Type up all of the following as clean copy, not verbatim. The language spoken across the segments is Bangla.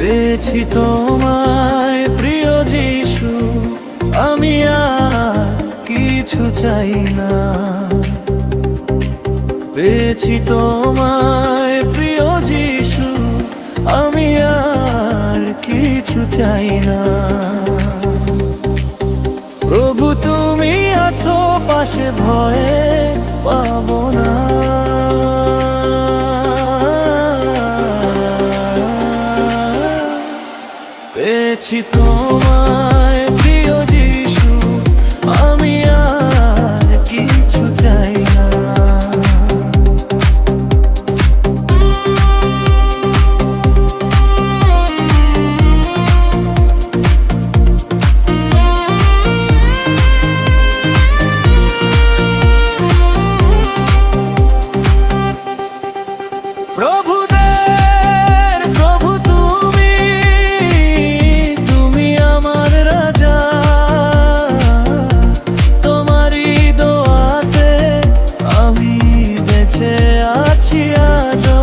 পেয়েছি তোমায় প্রিয় যিশু, আমি আর কিছু চাই না। পেয়েছি তোমায় প্রিয় যিশু, আমি আর কিছু চাই না। প্রভু তুমি আছো পাশে, ভয়ে পাবো না। পেয়েছি তোমায় প্রিয় যিশু, আমি আর কিছু চাই না। প্রভুদের প্রভু তুমি, তুমি আমার রাজা। তোমারই দোয়াতে আমি বেঁচে আছি আজও।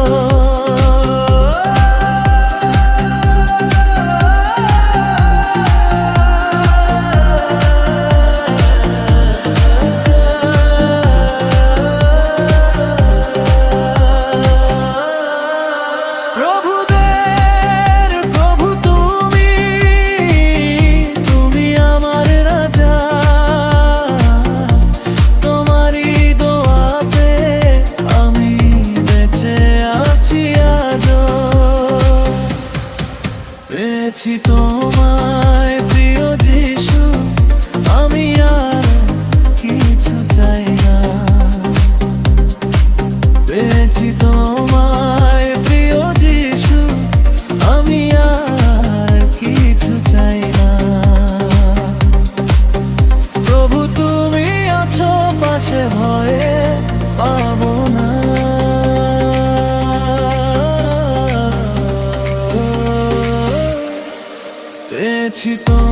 প্রভুদের প্রভু তুমি, তুমি আমার রাজা। তোমারই দোয়াতে আমি বেঁচে আছি আজও। পেয়েছি তোমায় প্রিয় যিশু, আমি আর কিছু চাই না। পেয়েছি তোমায় প্রিয় যিশু, আমি আর কিছু চাই না। প্রভু তুমি আছো পাশে, ভয়ে পাবো না। পেয়েছি তো